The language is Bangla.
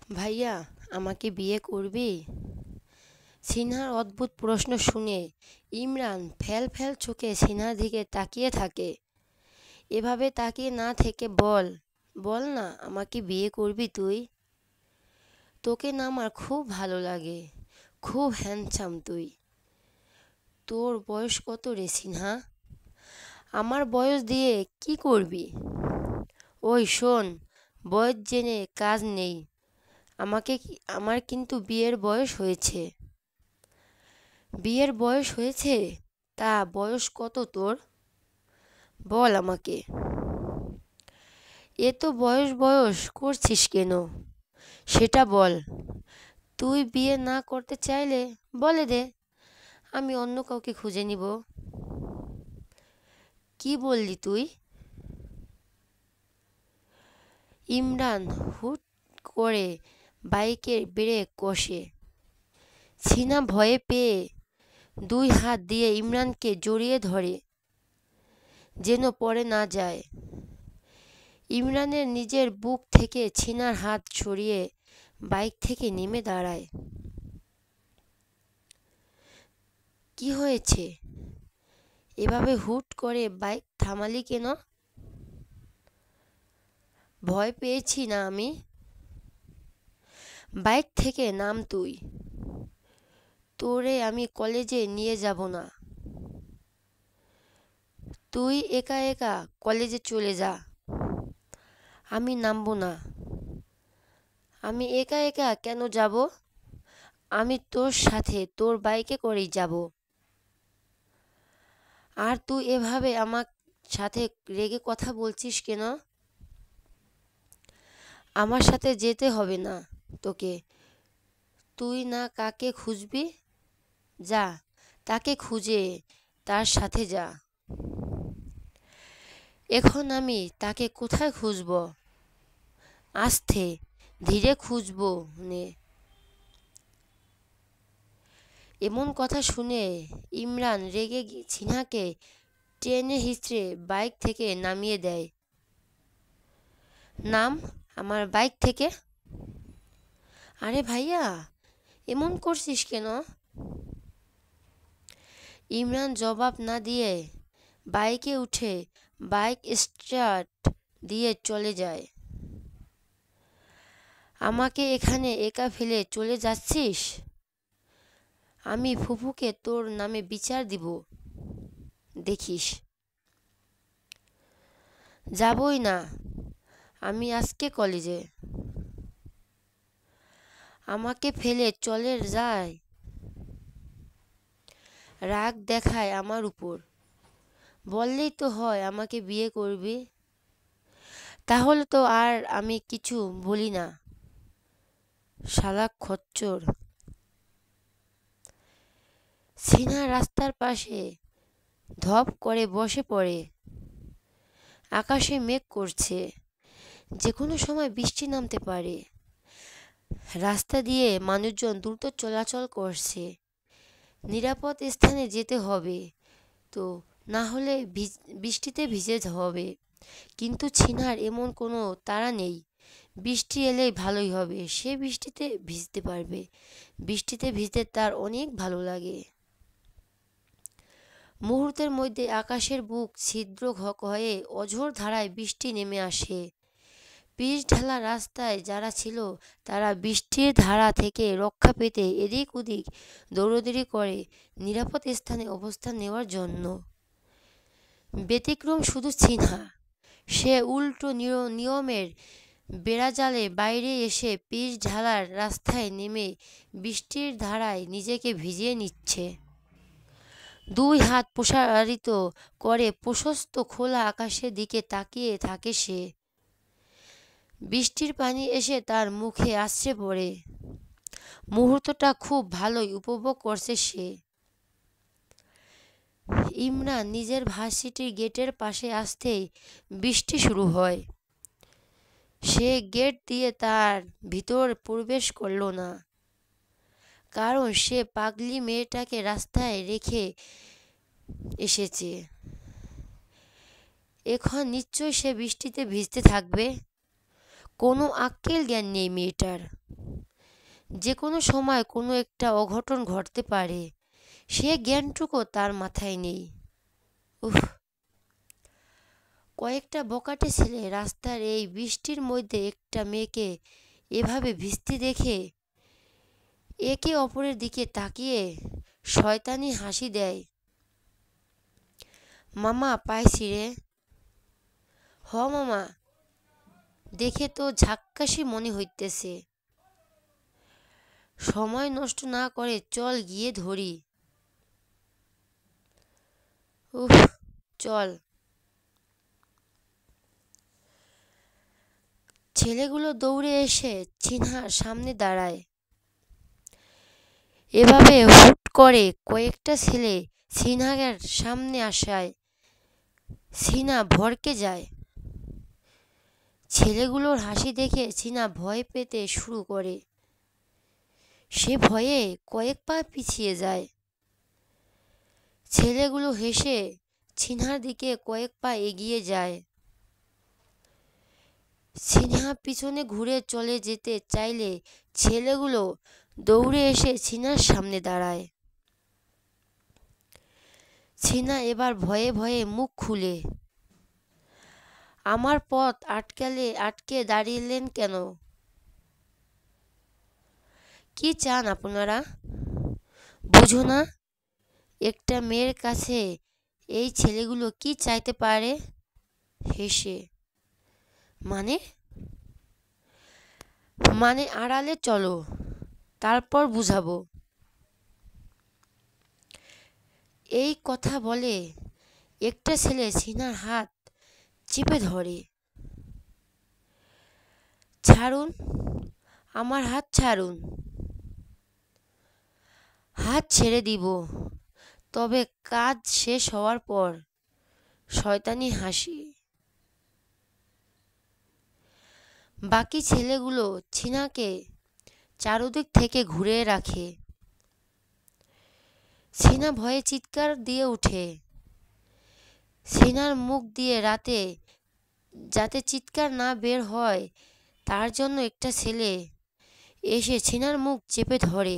ভাইয়া, আমাকে বিয়ে করবি? সিনহার অদ্ভুত প্রশ্ন শুনে ইমরান ফ্যাল ফ্যাল চোখে সিনহার দিকে তাকিয়ে থাকে। এভাবে তাকিয়ে না থেকে বল, বল না আমাকে বিয়ে করবি তুই? তোকে না আমার খুব ভালো লাগে। খুব হ্যান্ডসাম তুই। তোর বয়স কত রে সিনহা? আমার বয়স দিয়ে কি করবি? ওই শোন, বয়স জেনে কাজ নেই। আমার কিন্তু বিয়ের বয়স হয়েছে। বিয়ের বয়স হয়েছে? তা বয়স কত তোর? বল আমাকে। এ তো বয়স বয়স করছিস কেন? সেটা বল। তুই বিয়ে না করতে চাইলে বলে দে, আমি অন্য কাউকে খুঁজে নিব। কি বললি তুই? ইমরান হুট করে বাইকের ব্রেক কষে। সিনা ভয়ে পেয়ে দুই হাত দিয়ে ইমরানকে জড়িয়ে ধরে, যেন পড়ে না যায়। ইমরানের নিজের বুক থেকে ছিনার হাত সরিয়ে বাইক থেকে নেমে দাঁড়ায়। কি হয়েছে? এভাবে হুট করে বাইক থামালি কেন? ভয় পেয়েছি না আমি। বাইক থেকে নাম তুই। তোরে আমি কলেজে নিয়ে যাব না। তুই একা একা কলেজে চলে যা। আমি নামবো না। আমি একা একা কেন যাব? আমি তোর সাথে তোর বাইকে করেই যাব। আর তুই এভাবে আমার সাথে রেগে কথা বলছিস কেন? আমার সাথে যেতে হবে না তোকে। তুই না কাকে খুঁজবি? যা, তাকে খুঁজে তার সাথে যা। এখন আমি তাকে কোথায় খুঁজব? আস্তে ধীরে খুঁজব নে। এমন কথা শুনে ইমরান রেগে সিনহাকে টেনে হিঁচড়ে বাইক থেকে নামিয়ে দেয়। নাম আমার বাইক থেকে। আরে ভাইয়া, এমন করছিস কেন? ইমরান জবাব না দিয়ে বাইকে উঠে বাইক স্টার্ট দিয়ে চলে যায়। আমাকে এখানে একা ফেলে চলে যাচ্ছিস? আমি ফুফুকে তোর নামে বিচার দিব, দেখিস। যাবই না আমি আজকে কলেজে। আমাকে ফেলে চলে যায়। রাগ দেখায় আমার উপর। বললেই তো হয় আমাকে বিয়ে করবি। তাহলে তো আর আমি কিছু বলি না। শালা খচ্চর। সিনহা রাস্তার পাশে ধপ করে বসে পড়ে। আকাশে মেঘ করছে, যে কোনো সময় বৃষ্টি নামতে পারে। রাস্তা দিয়ে মানুষজন দ্রুত চলাচল করছে। নিরাপদ স্থানে যেতে হবে তো, না হলে বৃষ্টিতে ভিজে হবে। কিন্তু ছিনার এমন কোনো তাড়া নেই। বৃষ্টি এলেই ভালোই হবে, সে বৃষ্টিতে ভিজতে পারবে। বৃষ্টিতে ভিজতে তার অনেক ভালো লাগে। মুহূর্তের মধ্যে আকাশের বুক ছিদ্র হয়ে অঝোর ধারায় বৃষ্টি নেমে আসে। পিচ ঢালা রাস্তায় যারা ছিল তারা বৃষ্টির ধারা থেকে রক্ষা পেতে এদিক ওদিক দৌড়াদৌড়ি করে নিরাপদ স্থানে অবস্থান নেওয়ার জন্য। ব্যতিক্রম শুধু সিনহা। সে উল্টো নিয়মের বেড়াজালে বাইরে এসে পিচ ঢালার রাস্তায় নেমে বৃষ্টির ধারায় নিজেকে ভিজিয়ে নিচ্ছে। দুই হাত প্রসারিত করে প্রশস্ত খোলা আকাশের দিকে তাকিয়ে থাকে সে। বৃষ্টির পানি এসে তার মুখে আছড়ে পড়ে। মুহূর্তটা খুব ভালোই উপভোগ করছে সে। ইমরান নিজের ভার্সিটির গেটের পাশে আসতেই বৃষ্টি শুরু হয়। সে গেট দিয়ে তার ভিতর প্রবেশ করল না, কারণ সে পাগলি মেয়েটাকে রাস্তায় রেখে এসেছে। এখন নিশ্চয়ই সে বৃষ্টিতে ভিজতে থাকবে। কোনো আক্কেল জ্ঞান নেই মেয়েটার। যে কোনো সময় কোনো একটা অঘটন ঘটতে পারে, সে জ্ঞানটুকু তার মাথায় নেই। উফ! কয়েকটা বখাটে ছেলে রাস্তার এই বৃষ্টির মধ্যে একটা মেয়েকে এভাবে ভিজতে দেখে একে অপরের দিকে তাকিয়ে শয়তানি হাসি দেয়। মামা পাইছি রে। হ মামা, দেখে তো ঝাক্কাসি মনে হইতেছে। সময় নষ্ট না করে চল গিয়ে ধরি। উফ, চল। ছেলেগুলো দৌড়ে এসে চিনহার সামনে দাঁড়ায়। এভাবে হুট করে কয়েকটা ছেলে সিনহার সামনে আসায় সিনহা ভড়কে যায়। ছেলেগুলোর হাসি দেখে সিনহা ভয় পেতে শুরু করে। সে ভয়ে কয়েক পা পিছিয়ে যায়। ছেলেগুলো হেসে সিনহার দিকে কয়েক পা এগিয়ে যায়। সিনহা পিছনে ঘুরে চলে যেতে চাইলে ছেলেগুলো দৌড়ে এসে সিনহার সামনে দাঁড়ায়। সিনহা এবার ভয়ে ভয়ে মুখ খুলে, আমার পথ আটকে দাঁড়িয়েলেন কেন? কি চান আপনারা? বুঝো না একটা মেয়ের কাছে এই ছেলেগুলো কি চাইতে পারে? হেসে, মানে মানে আড়ালে চলো, তারপর বুঝাবো। এই কথা বলে একটা ছেলে সিনহার হাত চেপে ধরে। ছাড়ুন, আমার হাত ছাড়ুন। হাত ছেড়ে দিব, তবে কাজ শেষ হওয়ার পর। শয়তানি হাসি। বাকি ছেলেগুলো সিনহাকে চারদিক থেকে ঘুরে রাখে। সিনহা ভয়ে চিৎকার দিয়ে ওঠে। সিনহার মুখ দিয়ে যাতে চিৎকার না বের হয় তার জন্য একটা ছেলে এসে সিনহার মুখ চেপে ধরে।